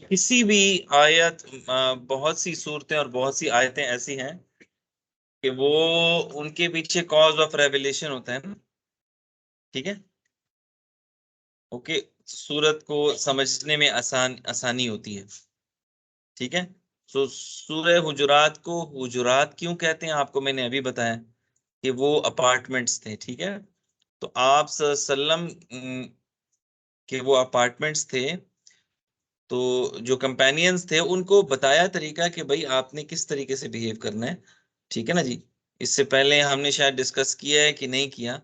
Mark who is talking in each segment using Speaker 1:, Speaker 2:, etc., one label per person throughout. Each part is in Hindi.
Speaker 1: किसी भी आयत, बहुत सी सूरतें और बहुत सी आयतें ऐसी हैं कि वो उनके पीछे कॉज ऑफ रेवलेशन होता है ना। ठीक है। ओके। सूरत को समझने में आसानी होती है। ठीक है। सो सूरह हुजुरात को हुजुरात क्यों कहते हैं, आपको मैंने अभी बताया कि वो अपार्टमेंट्स थे। ठीक है। तो आप सल्लम के वो अपार्टमेंट्स थे। तो जो कंपेनियंस थे उनको बताया तरीका कि भाई आपने किस तरीके से बिहेव करना है। ठीक है ना जी। इससे पहले हमने शायद डिस्कस किया है कि नहीं किया,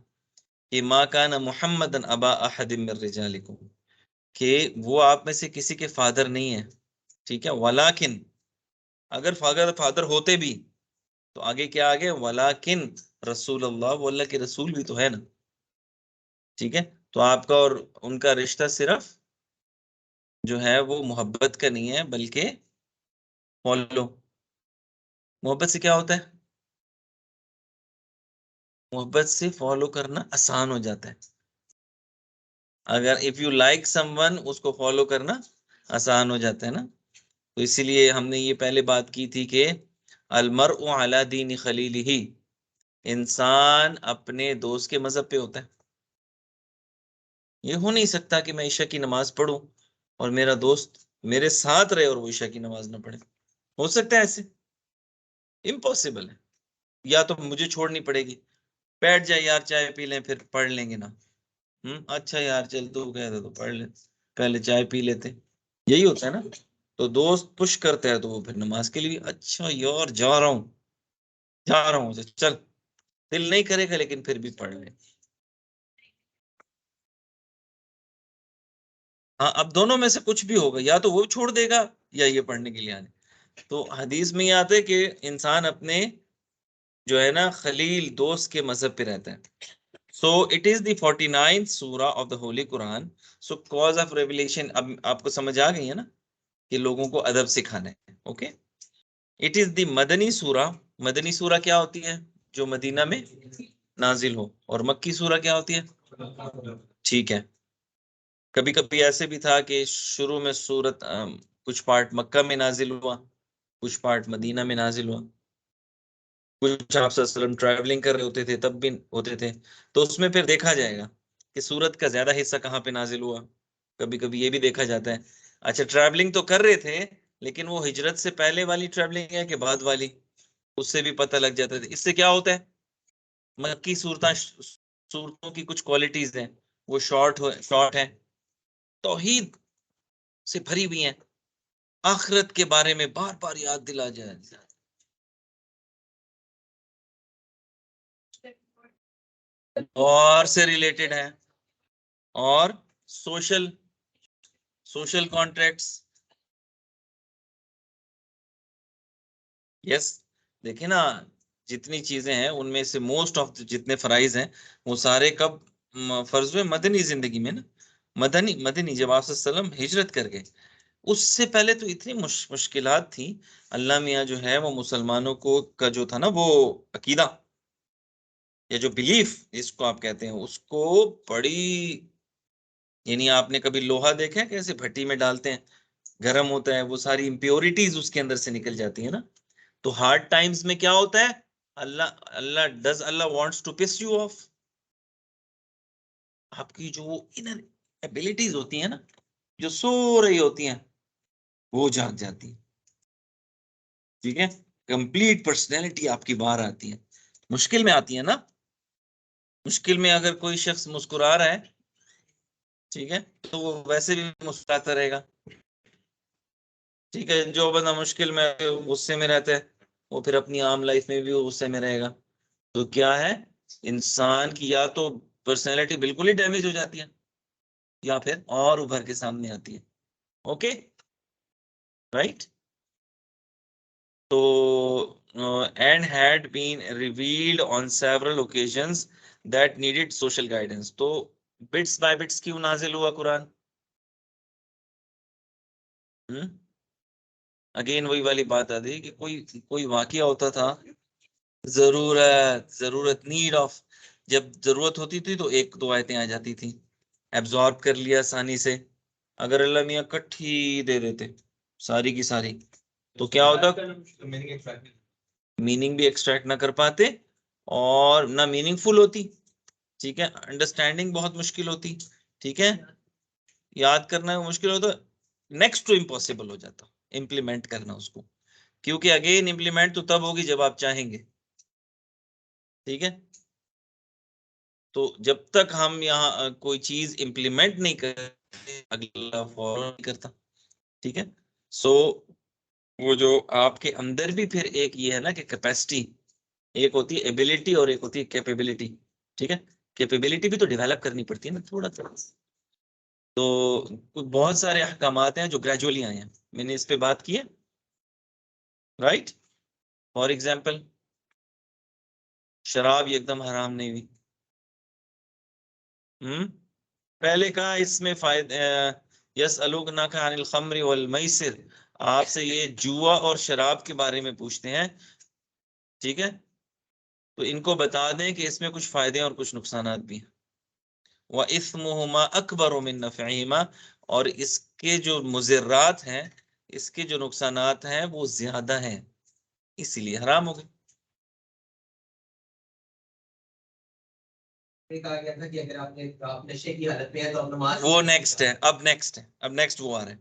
Speaker 1: कि मा काना मुहम्मदन अबा अहदिम मिर रिजालिकुम, कि वो आप में से किसी के फादर नहीं है। ठीक है। वलाकिन, अगर फादर फादर होते भी तो आगे क्या, आगे वलाकिन रसूल अल्लाह, वो अल्लाह के रसूल भी तो है ना। ठीक है। तो आपका और उनका रिश्ता सिर्फ जो है वो मोहब्बत का नहीं है, बल्कि फॉलो। मोहब्बत से क्या होता है? मोहब्बत से फॉलो करना आसान हो जाता है। अगर इफ यू लाइक समवन, उसको फॉलो करना आसान हो जाता है ना। तो इसीलिए हमने ये पहले बात की थी कि अलमरउ अला दीन खलीलिही, इंसान अपने दोस्त के मजहब पे होता है। ये हो नहीं सकता कि मैं ईशा की नमाज पढ़ूं और मेरा दोस्त मेरे साथ रहे और वो ईशा की नमाज ना पढ़े। हो सकता है ऐसे? इम्पॉसिबल है। या तो मुझे छोड़नी पड़ेगी, बैठ जाए यार चाय पी लें फिर पढ़ लेंगे ना। अच्छा यार चल तू कह दे तो पढ़ ले, पहले चाय पी लेते। यही होता है ना। तो दोस्त पुश करते हैं तो वो फिर नमाज के लिए, अच्छा यार जा रहा हूँ, जा रहा हूँ, चल। दिल नहीं करेगा लेकिन फिर भी पढ़ ले। हाँ, अब दोनों में से कुछ भी होगा, या तो वो छोड़ देगा या ये पढ़ने के लिए आने। तो हदीस में ये आता है कि इंसान अपने जो है ना खलील दोस्त के मजहब पे रहता है। So it is the 49th सूरा of the Holi Quran. Show cause of revelation अब आपको समझ आ गई है ना, कि लोगों को अदब सिखाना है। ओके। इट इज द मदनी सूरा। मदनी सूरा क्या होती है? जो मदीना में नाजिल हो। और मक्की सूरा क्या होती है? ठीक है। कभी कभी ऐसे भी था कि शुरू में सूरत कुछ पार्ट मक्का में नाजिल हुआ, कुछ पार्ट मदीना में नाजिल हुआ। कुछ आप वसल्लम ट्रैवलिंग कर रहे होते थे तब भी होते थे। तो उसमें फिर देखा जाएगा कि सूरत का ज्यादा हिस्सा कहाँ पे नाजिल हुआ। कभी कभी ये भी देखा जाता है। अच्छा, ट्रैवलिंग तो कर रहे थे, लेकिन वो हिजरत से पहले वाली ट्रैवलिंग है कि बाद वाली, उससे भी पता लग जाता है। इससे क्या होता है, मक्की सूरतों की कुछ क्वालिटीज हैं, वो शॉर्ट है, तौहीद से भरी हुई हैं, आखिरत के बारे में बार बार याद दिला जाए, और से रिलेटेड है, और सोशल सोशल कॉन्ट्रैक्ट्स। यस। देखिए ना, जितनी चीजें हैं उनमें से मोस्ट ऑफ जितने फराइज हैं वो सारे कब फर्ज हुए? मदनी जिंदगी में ना। मदनी मदनी जब आप सल्लम हिजरत कर गए, उससे पहले तो इतनी मुश्किलात थी। अल्लाह मियाँ जो है वो मुसलमानों को का जो था ना वो अकीदा, या जो बिलीफ जिसको आप कहते हैं उसको, बड़ी, यानी आपने कभी लोहा देखा है कैसे भट्टी में डालते हैं, गर्म होता है, वो सारी इम्प्योरिटीज उसके अंदर से निकल जाती है ना। तो हार्ड टाइम्स में क्या होता है? Allah Allah does Allah wants to piss you off. आपकी जो इनर एबिलिटीज होती है ना, जो सो रही होती हैं, वो जाग जाती है। ठीक है। कंप्लीट पर्सनैलिटी आपकी बाहर आती है। मुश्किल में आती है ना। मुश्किल में अगर कोई शख्स मुस्कुरा रहा है, ठीक है, तो वो वैसे भी मुस्कुराता रहेगा। ठीक है। जो बंदा मुश्किल में गुस्से में रहता है, वो फिर अपनी आम लाइफ में भी वो गुस्से में रहेगा। तो क्या है, इंसान की या तो पर्सनैलिटी बिल्कुल ही डैमेज हो जाती है, या फिर और उभर के सामने आती है। ओके। राइट। तो and had been revealed on several occasions that needed social guidance. तो बिट्स बाय बिट्स क्यों नाजिल हुआ कुरान? हम्म। अगेन वही वाली बात आती है कि कोई कोई वाकया होता था, जरूरत जरूरत नीड ऑफ, जब जरूरत होती थी तो एक दो आयतें आ जाती थी। एब्जॉर्ब कर लिया आसानी से। अगर अल्लाह मियाँ कट्ठी दे देते सारी की सारी, तो क्या होता, मीनिंग भी एक्सट्रैक्ट ना कर पाते और ना मीनिंगफुल होती, ठीक है, अंडरस्टैंडिंग बहुत मुश्किल होती, ठीक है, याद करना मुश्किल होता, नेक्स्ट टू इम्पॉसिबल हो जाता इम्प्लीमेंट करना उसको, क्योंकि अगेन इम्प्लीमेंट तो तब होगी जब आप चाहेंगे, ठीक है। तो जब तक हम यहाँ कोई चीज इम्प्लीमेंट नहीं करते, अगला फॉलो नहीं करता, ठीक है। सो वो जो आपके अंदर भी फिर एक ये है ना कि कैपेसिटी, एक होती है एबिलिटी और एक होती है कैपेबिलिटी, ठीक है। कैपेबिलिटी भी तो डेवलप करनी पड़ती है ना थोड़ा थोड़ा। तो बहुत सारे अहकामात हैं जो ग्रेजुअली आए हैं, मैंने इस पे बात की है, राइट। फॉर एग्जाम्पल शराब ये एकदम हराम नहीं हुई। पहले कहा इसमें फायदे, यस अलूना का अनिल खम्री वल मैसिर, आपसे ये जुआ और शराब के बारे में पूछते हैं, ठीक है। तो इनको बता दें कि इसमें कुछ फायदे और कुछ नुकसानात भी हैं। व इस्मुहुमा अकबर मिन नफ़इहिमा, और इसके जो मुज़र्रात हैं, इसके जो नुकसानात हैं वो ज्यादा हैं, इसीलिए हराम हो गए। कहा गया था कि अगर आप नशे की हालत में है तो आप नमाज, वो नेक्स्ट है, अब नेक्स्ट है, अब नेक्स्ट वो आ रहा है।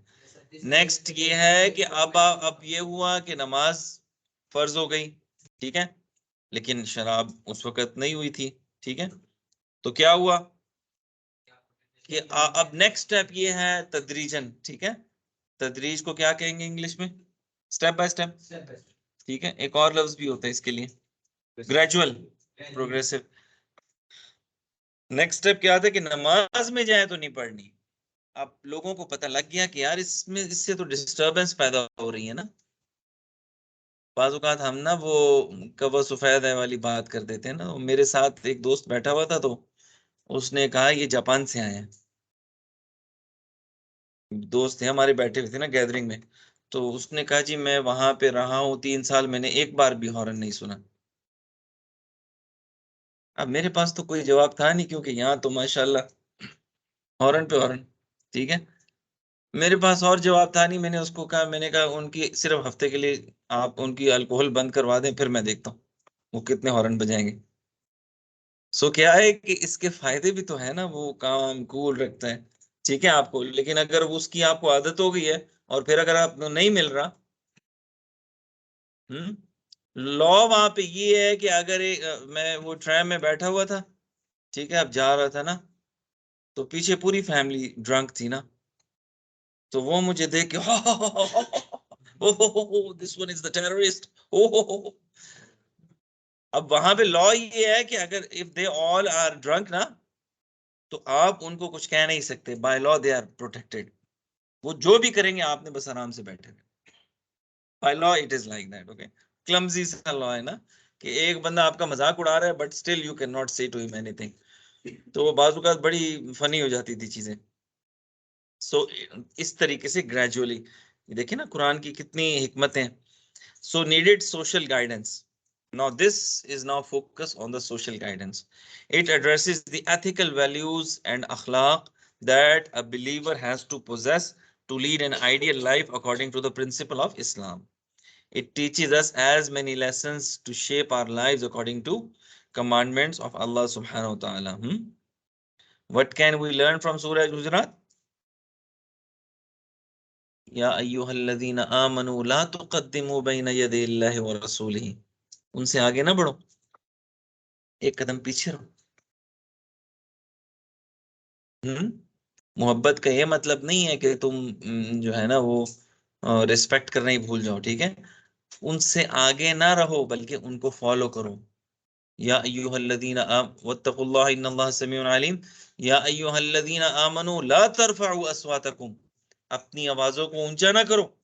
Speaker 1: नेक्स्ट ये है कि अब ये हुआ कि नमाज फर्ज हो गई, ठीक है, लेकिन शराब उस वक्त नहीं हुई थी, ठीक है। तो क्या हुआ कि अब नेक्स्ट स्टेप ये है तदरीजन, ठीक है। तदरीज को क्या कहेंगे इंग्लिश में? स्टेप बाय स्टेप, ठीक है। एक और लफ्ज भी होता है इसके लिए, ग्रेजुअल, प्रोग्रेसिव। नेक्स्ट स्टेप क्या था कि नमाज में जाए तो नहीं पढ़नी। अब लोगों को पता लग गया कि यार इसमें इससे तो डिस्टरबेंस पैदा हो रही है ना। बाज़ औक़ात हम ना वो कवा सफेद है वाली बात कर देते हैं ना। मेरे साथ एक दोस्त बैठा हुआ था, तो उसने कहा ये जापान से आए हैं। दोस्त थे हमारे बैठे हुए थे ना गैदरिंग में, तो उसने कहा जी मैं वहां पे रहा हूँ 3 साल, मैंने एक बार भी हॉर्न नहीं सुना। अब मेरे पास तो कोई जवाब था नहीं, क्योंकि यहाँ तो माशाल्लाह हॉर्न पे हॉर्न, ठीक है। मेरे पास और जवाब था नहीं। मैंने उसको कहा, मैंने कहा उनकी सिर्फ हफ्ते के लिए आप उनकी अल्कोहल बंद करवा दें, फिर मैं देखता हूँ वो कितने हॉर्न बजाएंगे। सो क्या है कि इसके फायदे भी तो है ना, वो काम कूल रखता है, ठीक है आपको। लेकिन अगर उसकी आपको आदत हो गई है और फिर अगर आप नहीं मिल रहा, लॉ वहां पे ये है कि अगर मैं वो ट्रैम में बैठा हुआ था, ठीक है, अब जा रहा था ना, तो पीछे पूरी फैमिली ड्रंक थी ना, तो वो मुझे देख के oh this one is the terrorist, oh. अब वहां पे लॉ ये है कि अगर if they all are drunk ना, तो आप उनको कुछ कह नहीं सकते, by law they are protected. वो जो भी करेंगे आपने बस आराम से बैठे, by law it is like that, okay. Clumsy सा लॉ है ना, कि एक बंदा आपका मजाक उड़ा रहा है but still you can not से टू हिम एनीथिंग। तो वो बाजू का बड़ी फनी हो जाती थी चीजें। सो इस तरीके से ग्रेजुअली देखिए ना कुरान की कितनी हिकमतें। So needed social guidance. Now this is now focus on the social guidance. It addresses the ethical values and akhlaq that a believer has to possess to lead an ideal life according to the principle of Islam. It teaches us as many lessons to shape our lives according to commandments of Allah subhanahu wa ta'ala. What can we learn from Surah Hujurat? या अय्युहल्लज़ीना आमनू ला तुक़द्दिमू बैना यदैल्लाहि व रसूलिही। उनसे आगे ना बढ़ो, एक कदम पीछे रहो। हम्म मोहब्बत का ये मतलब नहीं है कि तुम जो है ना वो रिस्पेक्ट करना ही भूल जाओ, ठीक है। उनसे आगे ना रहो बल्कि उनको फॉलो करो। या अय्युहल्लज़ीना वत्तकुल्लाह इन्नल्लाह समीउन अलीम। या अय्युहल्लज़ीना आमनू ला तरफअू अस्वातकुम, अपनी आवाजों को ऊंचा ना करो,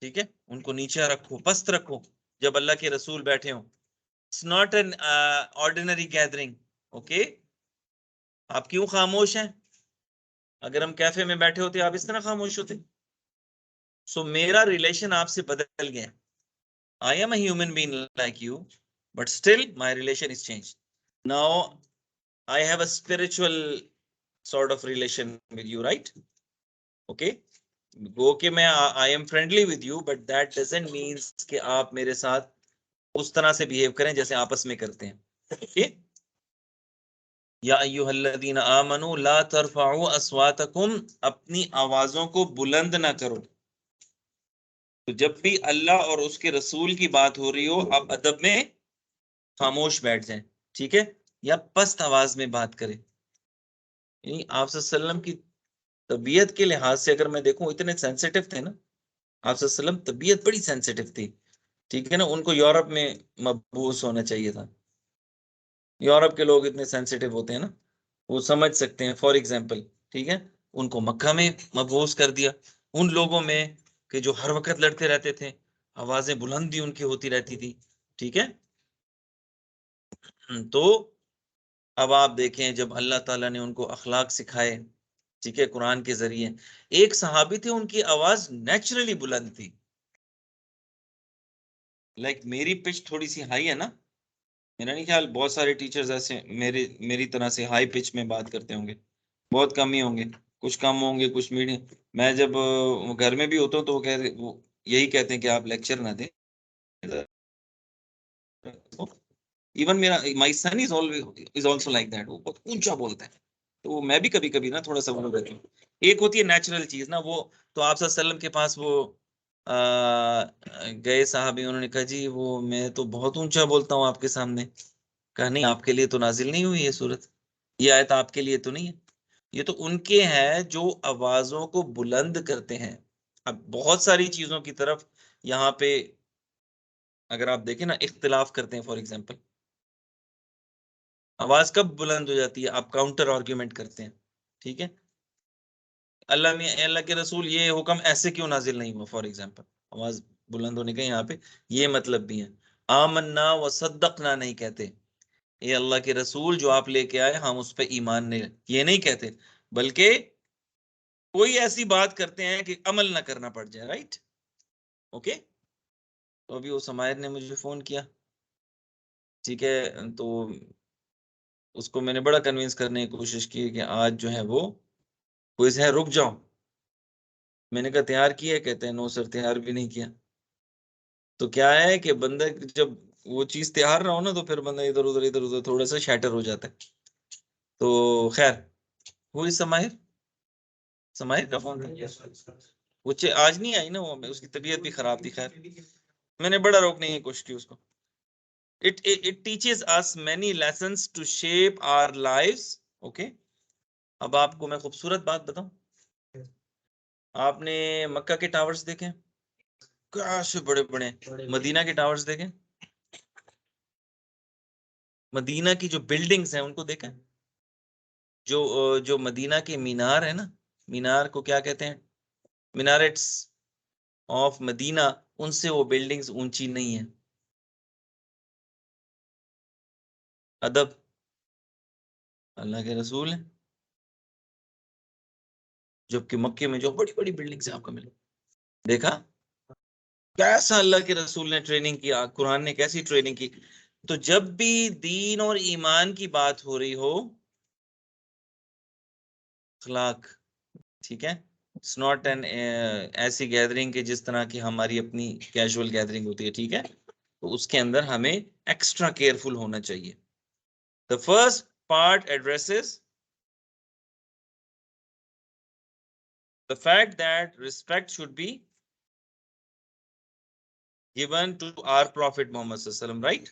Speaker 1: ठीक है, उनको नीचे रखो, पस्त रखो जब अल्लाह के रसूल बैठे हो। It's not an ordinary gathering, okay. आप क्यों खामोश हैं? अगर हम कैफे में बैठे होते आप इस तरह खामोश होते? सो मेरा रिलेशन आपसे बदल गया। I am a human being like you, but still my relation is change now. I have a spiritual sort of relation with you, right? Okay. गो के मैं I am friendly with you, but that doesn't means कि आप मेरे साथ उस तरह से बिहेव करें जैसे आपस में करते हैं. ओके. या अय्युहल्लज़ीना आमनू ला तरफाउ अस्वातकुम, अपनी आवाजों को बुलंद ना करो. तो जब भी अल्लाह और उसके रसूल की बात हो रही हो, आप अदब में खामोश बैठ जाएं. ठीक है. या पस्त आवाज में बात करें. यानी आप सल्लम की तबीयत के लिहाज से अगर मैं देखूं, इतने सेंसिटिव थे ना आप सल्लम, तबीयत बड़ी सेंसिटिव थी. ठीक है ना. उनको यूरोप में मबूस होना चाहिए था. यूरोप के लोग इतने सेंसिटिव होते हैं ना, वो समझ सकते हैं. फॉर एग्जाम्पल, ठीक है, उनको मक्का में मबूस कर दिया. उन लोगों में कि जो हर वक्त लड़ते रहते थे, आवाजें बुलंदी उनकी होती रहती थी. ठीक है. तो अब आप देखें, जब अल्लाह ताला ने उनको अखलाक सिखाए, ठीक है, कुरान के जरिए, एक सहाबी थे उनकी आवाज नेचुरली बुलंद थी. लाइक मेरी पिच थोड़ी सी हाई है ना. मेरा नहीं ख्याल बहुत सारे टीचर्स ऐसे मेरी तरह से हाई पिच में बात करते होंगे. बहुत कम ही होंगे. कुछ कम होंगे, कुछ मीडियम. मैं जब घर में भी होता हूँ तो वो यही कहते हैं कि आप लेक्चर ना दें. इवन मेरा माई सन इज ऑल्सो लाइक दैट. वो बहुत ऊंचा बोलता है. तो मैं भी कभी कभी ना थोड़ा सा वो रहती हूँ. एक होती है नेचुरल चीज ना वो. तो आप सल्लम के पास वो गए साहबी, उन्होंने कहा जी वो मैं तो बहुत ऊंचा बोलता हूँ आपके सामने. कहा नहीं, आपके लिए तो नाजिल नहीं हुई ये सूरत. ये आयत आपके लिए तो नहीं है. ये तो उनके हैं जो आवाजों को बुलंद करते हैं. अब बहुत सारी चीजों की तरफ यहाँ पे अगर आप देखें ना, इख्तिलाफ करते हैं. फॉर एग्जाम्पल, आवाज कब बुलंद हो जाती है? आप काउंटर आर्ग्यूमेंट करते हैं. ठीक है. अल्लाह में अल्लाह के रसूल ये हुक्म ऐसे क्यों नाजिल नहीं हुआ? फॉर एग्जाम्पल, आवाज बुलंद होने का यहाँ पे ये मतलब भी है. आमन्ना व सद्दकना नहीं कहते. ये अल्लाह के रसूल जो आप लेके आए, हम उस पर ईमान नहीं, ये नहीं कहते. बल्कि कोई ऐसी बात करते हैं कि अमल ना करना पड़ जाए. राइट. ओके. तो अभी वो समायर ने मुझे फोन किया. ठीक है. तो उसको मैंने बड़ा कन्विंस करने की कोशिश की कि आज जो है वो क्विज है, रुक जाओ. मैंने कहा तैयार किया? कहते हैं नो सर, तैयार भी नहीं किया. तो क्या है कि बंदा जब वो चीज तैयार ना हो ना, तो फिर बंदा इधर उधर थोड़ा सा शैटर हो जाता है. तो खैर, वो इस समाहिर समाहिर का फोन था. वो आज नहीं आई ना, वो उसकी तबीयत भी खराब थी. खैर, मैंने बड़ा रोकने की कोशिश की उसको. it teaches us many lessons to shape our lives. Okay. अब आपको मैं खूबसूरत बात बताऊं. आपने मक्का के टावर्स देखे? कैसे बड़े बड़े. मदीना के टावर्स देखे? मदीना की जो बिल्डिंग्स हैं उनको देखें. जो मदीना के मीनार है ना, मीनार को क्या कहते हैं? Minarets of Medina. उनसे वो बिल्डिंग्स ऊंची नहीं है. अदब. अल्लाह के रसूल है. जबकि मक्के में जो बड़ी बड़ी बिल्डिंग्स है आपको मिले. देखा कैसा अल्लाह के रसूल ने ट्रेनिंग किया, कुरान ने कैसी ट्रेनिंग की. तो जब भी दीन और ईमान की बात हो रही हो, अखलाक. ठीक है. इट्स नॉट एन ऐसी गैदरिंग के जिस तरह की हमारी अपनी कैजुअल गैदरिंग होती है. ठीक है. तो उसके अंदर हमें एक्स्ट्रा केयरफुल होना चाहिए. The first part addresses the fact that respect should be given to our Prophet Muhammad sallallahu alaihi wasallam, right?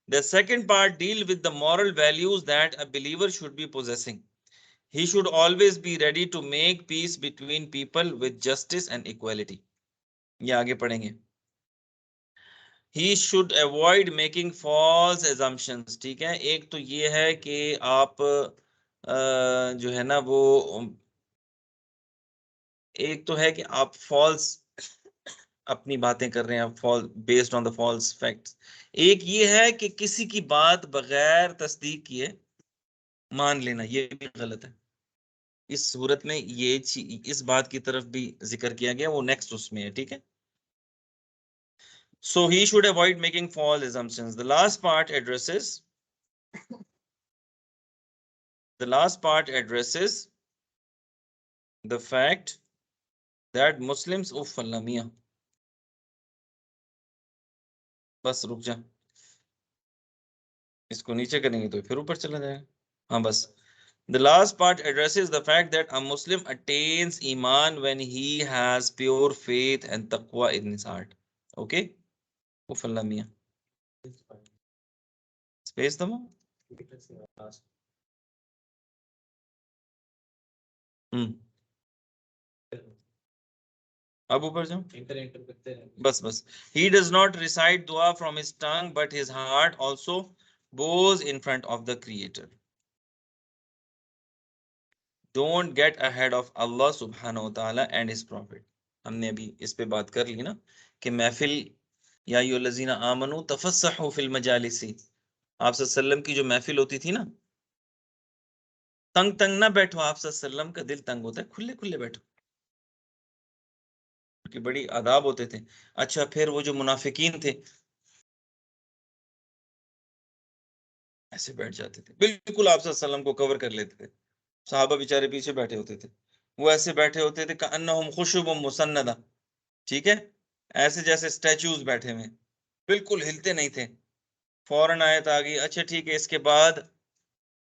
Speaker 1: The second part deal with the moral values that a believer should be possessing. He should always be ready to make peace between people with justice and equality. ये आगे पढ़ेंगे. He should avoid making false assumptions. ठीक है. एक तो ये है कि आप जो है ना वो, एक तो है कि आप फॉल्स अपनी बातें कर रहे हैं, fall based on the false facts. एक ये है कि किसी की बात बगैर तस्दीक किए मान लेना, ये भी गलत है. इस सूरत में ये इस बात की तरफ भी जिक्र किया गया, वो नेक्स्ट उसमें है. ठीक है. So he should avoid making false assumptions. The last part addresses The last part addresses the fact that Muslims उफ अल्लाह मियां, बस रुक जा, इसको नीचे करेंगे तो फिर ऊपर चला जाएगा। हाँ बस। The last part addresses the fact that a Muslim attains iman when he has pure faith and taqwa in his heart. Okay? उफ अल्लाह मियां, स्पेस दमो। अब ऊपर जाओ, बस बस। He does not recite dua from his tongue, but his heart also bows in front of the Creator. Don't get ahead of Allah subhanahu wa ta'ala and his prophet. हमने अभी इस पे बात कर ली ना कि महफिल या अय्युहल्लज़ीना आमनू तफस्सहू फिल मजालिसी, आप सल्लल्लाहु की जो महफिल होती थी ना, तंग तंग ना बैठो, आप सल्लल्लाहु का दिल तंग होता है, खुले खुले बैठो, कि बड़ी आदाब होते थे। अच्छा, फिर वो जो मुनाफिकीन थे ऐसे बैठ जाते थे, बिल्कुल आप सल्लल्लाहु को कवर कर लेते थे, साहबा बेचारे पीछे बैठे होते थे, वो ऐसे बैठे होते थे कअन्नहुम खुशुबुम मुसन्नदा, ठीक है, ऐसे जैसे स्टैचूज बैठे हुए, बिल्कुल हिलते नहीं थे। फौरन आयत आ गई, अच्छा ठीक है, इसके बाद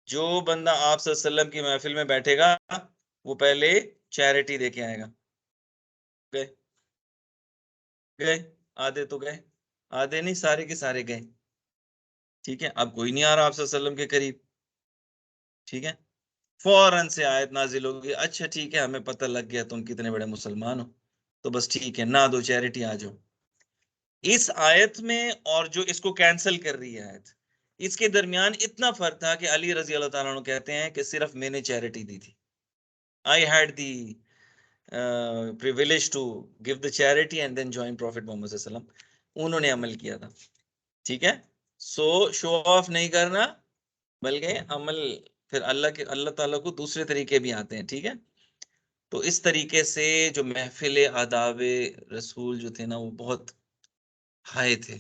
Speaker 1: जो बंदा आप सल्लल्लाहु की महफिल में बैठेगा वो पहले चैरिटी दे के आएगा। गए गए, आधे तो गए, आधे नहीं, सारे के सारे गए। ठीक है, अब कोई नहीं आ रहा आप सल्लल्लाहु के करीब, ठीक है, फौरन से आयत नाजिल होगी, अच्छा ठीक है, हमें पता लग गया तुम कितने बड़े मुसलमान हो, तो बस ठीक है, ना दो चैरिटी, आ जाओ। इस आयत में और जो इसको कैंसिल कर रही है आयत, इसके दरमियान इतना फर्क था कि अली रजी अल्लाह ताला अन्हु कहते हैं कि सिर्फ मैंने चैरिटी दी थी, I had the privilege to give the charity and then join prophet मोहम्मद सल्लल्लाहु अलैहि वसल्लम, उन्होंने अमल किया था। ठीक है, सो शो ऑफ नहीं करना, बल्कि अमल, फिर अल्लाह ताला को दूसरे तरीके भी आते हैं। ठीक है, तो इस तरीके से जो महफिल आदाब रसूल जो थे ना, वो बहुत हाई थे।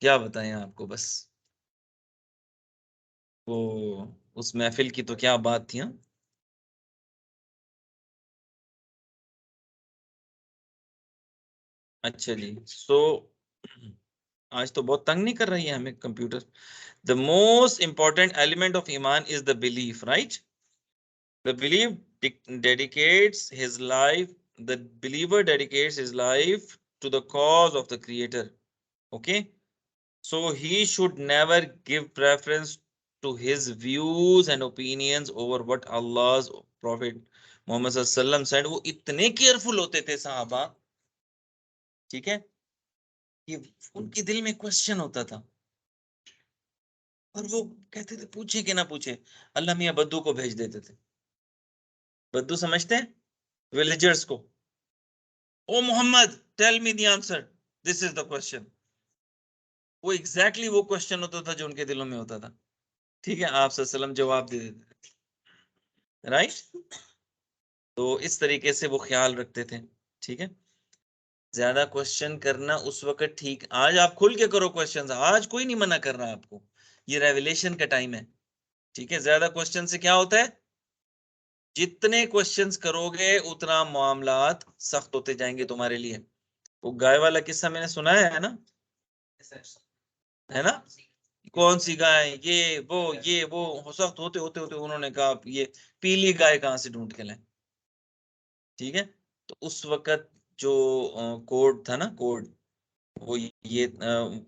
Speaker 1: क्या बताएं आपको, बस वो उस महफिल की तो क्या बात थी। हाँ, अच्छा जी, सो आज तो बहुत तंग नहीं कर रही है हमें computer. The most important element of ईमान is the belief, right? The belief dedicates his life, the believer dedicates his life to the cause of the creator. Okay, so he should never give preference to his views and opinions over what Allah's prophet Muhammad sallam said. वो इतने केयरफुल होते थे साहबा, ठीक है, कि उनके दिल में क्वेश्चन होता था, और वो कहते थे पूछे कि ना पूछे, अल्लाह मियां बद्दू को भेज देते थे। बद्दू समझते हैं, विलेजर्स को, oh Mohammed tell me the answer, this is the question. वो एग्जैक्टली exactly वो क्वेश्चन होता था जो उनके दिलों में होता था। ठीक है, आप सल्लम जवाब दे देते, राइट? तो इस तरीके से वो ख्याल रखते थे। ठीक है, ज्यादा क्वेश्चन करना उस वक्त ठीक, आज आप खुल के करो क्वेश्चंस, आज कोई नहीं मना कर रहा आपको, ये रेवलेशन का टाइम है। ठीक है, ज्यादा क्वेश्चन से क्या होता है, जितने क्वेश्चंस करोगे उतना मामलात सख्त होते जाएंगे तुम्हारे लिए। वो गाय वाला किस्सा मैंने सुनाया है ना, कौन सी गाय, ये वो सख्त होते होते होते उन्होंने कहा ये पीली गाय कहाँ से ढूंढ के लाए। ठीक है, तो उस वक्त जो कोड था ना, कोड, वो ये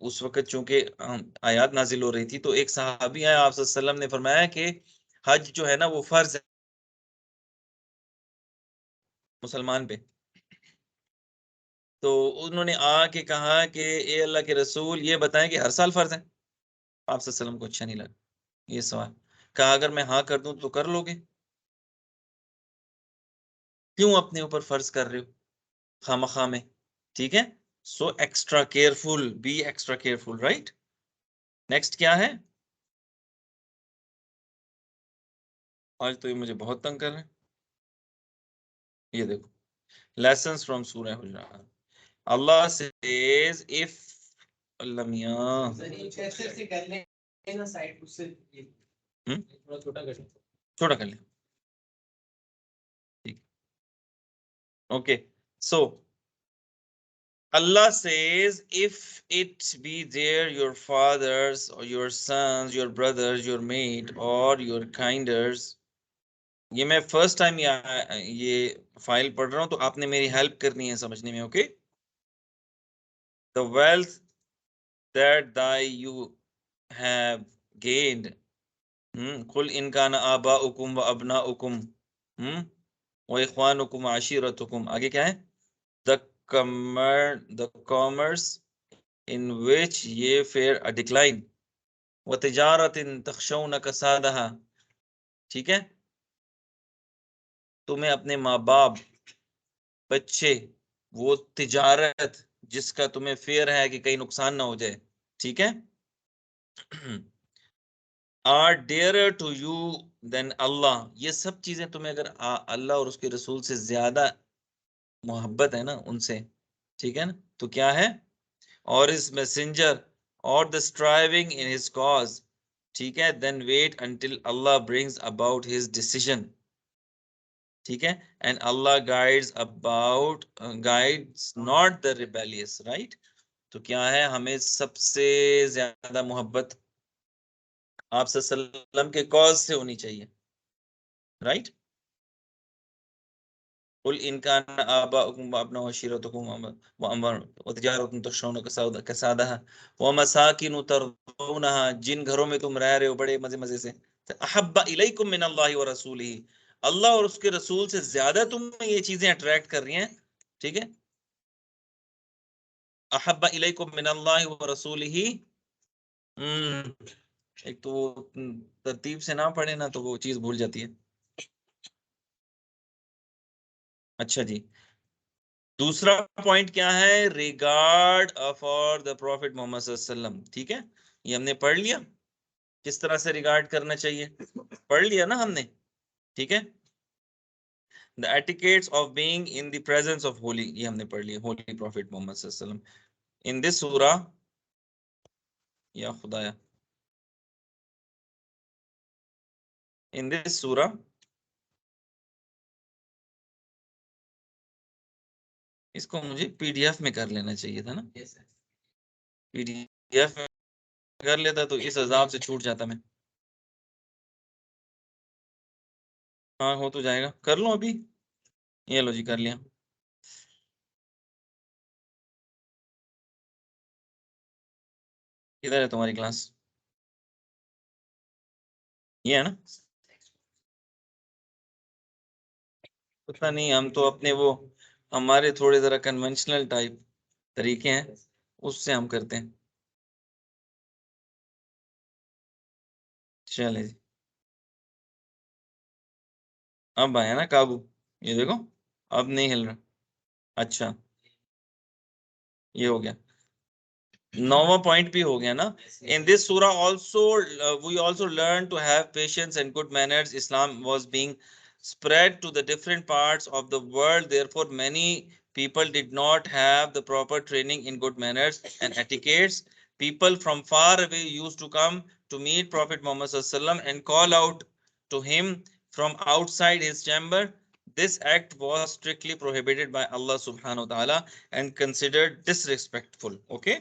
Speaker 1: उस वक्त चूंकि आयात नाजिल हो रही थी, तो एक सहाबी आया, आप सल्लल्लाहु अलैहि वसल्लम ने फरमाया कि हज जो है ना वो फर्ज है मुसलमान पे। तो उन्होंने आके कहा कि ए अल्लाह के रसूल, ये बताएं कि हर साल फर्ज है। आप सल्लल्लाहु अलैहि वसल्लम को अच्छा नहीं लगा ये सवाल, कहा अगर मैं हाँ कर दूं तो कर लोगे, क्यों अपने ऊपर फर्ज कर रहे हो खामखा में। ठीक है, so extra careful, be extra careful, right? Next क्या है, आज तो ये मुझे बहुत तंग कर रहे हैं, ये देखो, lessons from Surah Hujurat. Allah says if, Allah मियां, साइड उससे थोड़ा छोटा कर ले। ठीक, okay. So Allah says, if it be there your fathers or your sons, your brothers, your mate or your kinders, ये मैं फर्स्ट टाइम ये फाइल पढ़ रहा हूं, तो आपने मेरी हेल्प करनी है समझने में, okay. The wealth that thy you have gained, कुल इनकान आबाउकुम व अबनाउकुम व इख्वानुकुम व आशिरतुकुम, आगे क्या है, the commerce in which ye fear a decline, व तिजारतिन तखशौन कसादहा, ठीक है। तुम्हें अपने माँ बाप, बच्चे, वो तिजारत जिसका तुम्हें फेयर है कि कहीं नुकसान ना हो जाए, ठीक है। Are dare to you then Allah, ये सब चीजें तुम्हें अगर अल्लाह और उसके रसूल से ज्यादा मोहब्बत है ना उनसे, ठीक है ना, तो क्या है, और इस मैसेंजर और the striving in his cause, ठीक है, then wait until Allah brings about his decision, ठीक है। And Allah guides not the rebellious, right. तो क्या है, हमें सबसे ज्यादा मोहब्बत आप सल्लम के कॉज से होनी चाहिए, राइट। कुल इनकान आबाउकुम व अबनाउ अशीरतुकुम व अमवाल व तिजारतुन तखशौन कसादहा व मसाकिन तरदौनहा, जिन घरों में तुम रह रहे हो बड़े मजे मजे से, अहब्बा इलैकुम मिनल्लाहि व रसूलिही, अल्लाह और उसके रसूल से ज्यादा तुम्हें ये चीजें अट्रैक्ट कर रही हैं, ठीक है। अहब्बा इलैकुम मिनल्लाहि व रसूलिही, एक तो वो तरतीब से ना पढ़े ना तो वो चीज भूल जाती है। अच्छा जी, दूसरा पॉइंट क्या है, regard for the prophet Mohammed सल्लम, ठीक है। ये हमने पढ़ लिया, किस तरह से रिगार्ड करना चाहिए, पढ़ लिया ना हमने, ठीक है। The etiquettes of being in the presence of holy, ये हमने पढ़ लिया, होली प्रॉफिट मोहम्मद सल्लम इन दिस सूरा, या खुदाया, इन दिस सूरा, इसको मुझे पीडीएफ में कर लेना चाहिए था ना, पीडीएफ में कर लेता तो इस हिसाब से छूट जाता मैं। हाँ हो तो जाएगा, कर लो अभी, ये लो जी कर लिया। किधर है तुम्हारी क्लास, ये है ना। पता नहीं, हम तो अपने वो, हमारे थोड़े जरा कन्वेंशनल टाइप तरीके हैं, उससे हम करते हैं। चले जी, अब आया ना काबू, ये देखो, अब नहीं हिल रहा। अच्छा, ये हो गया, नौवां पॉइंट भी हो गया ना। इन दिस सूरा also we also learn to have patience and good manners, Islam was being spread to the different parts of the world, therefore many people did not have the proper training in good manners and etiquettes. People from far away used to come to meet Prophet Muhammad sallallahu and call out to him from outside his chamber. This act was strictly prohibited by Allah subhanahu wa ta'ala and considered disrespectful, okay.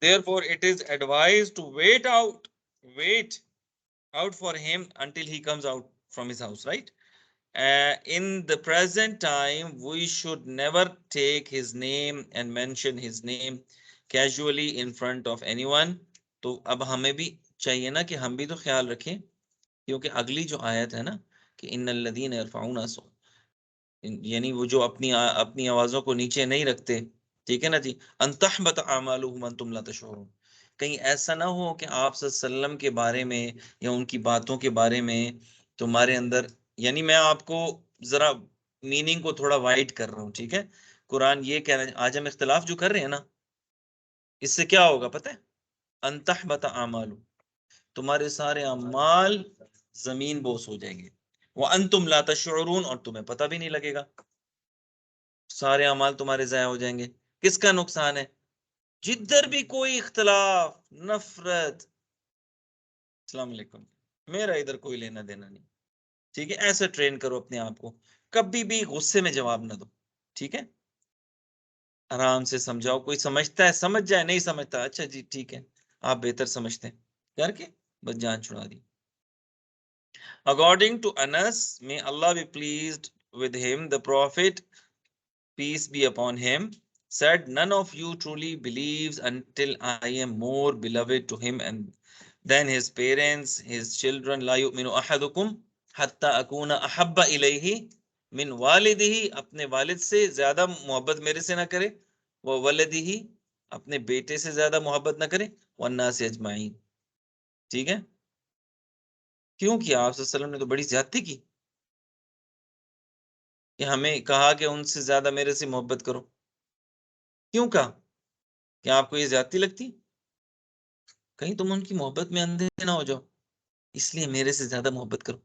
Speaker 1: Therefore, it is advised to wait out for him until he comes out from his house, right? In the present time, we should never take his name and mention his name casually in front of anyone. तो अब हमें भी चाहिए ना कि हम भी तो ख्याल रखें, क्योंकि अगली जो आयत है ना कि इन्नल्लज़ीना यरफ़ऊना, यानी वो जो अपनी आवाजों को नीचे नहीं रखते, ठीक है ना जी, अंतहबत आमालुहुम अंतुम ला तशऊरून, कहीं ऐसा ना हो कि आप सल्लम के बारे में या उनकी बातों के बारे में तुम्हारे अंदर, यानी मैं आपको जरा मीनिंग को थोड़ा वाइड कर रहा हूँ, ठीक है। कुरान ये कह रहा है, आज हम इख्तिलाफ जो कर रहे हैं ना, इससे क्या होगा पता है, अंतहबत आमालु, तुम्हारे सारे अमाल जमीन बोस हो जाएंगे, वो अंतुम ला तशऊरून, और तुम्हें पता भी नहीं लगेगा, सारे अमाल तुम्हारे जाया हो जाएंगे। किसका नुकसान है, जिधर भी कोई इख्तलाफ, नफरत, अस्सलाम वालेकुम, मेरा इधर कोई लेना देना नहीं। ठीक है, ऐसे ट्रेन करो अपने आप को, कभी भी गुस्से में जवाब ना दो। ठीक है, आराम से समझाओ, कोई समझता है समझ जाए, नहीं समझता अच्छा जी ठीक है, आप बेहतर समझते हैं करके बस जान छुड़ा दी। According to Anas, may Allah be pleased with him, the Prophet, peace be upon him, said, none of you truly believes until I am more beloved to him and than his parents, his children. La yu'minu ahadukum hatta akuna ahabba ilayhi min walidihi, अपने वालिद से ज्यादा मोहब्बत मेरे से ना करे, वो वलदिही, अपने बेटे से ज्यादा मोहब्बत ना करे, वन्ना से अजमाइन। ठीक है, क्यों किया? आप सल्लल्लाहु अलैहि वसल्लम ने तो बड़ी ज्यादती की कि हमें कहा कि उनसे ज्यादा मेरे से मोहब्बत करो। क्यों कहा? क्या आपको ये ज्यादती लगती? कहीं तुम उनकी मोहब्बत में अंधे ना हो जाओ, इसलिए मेरे से ज्यादा मोहब्बत करो।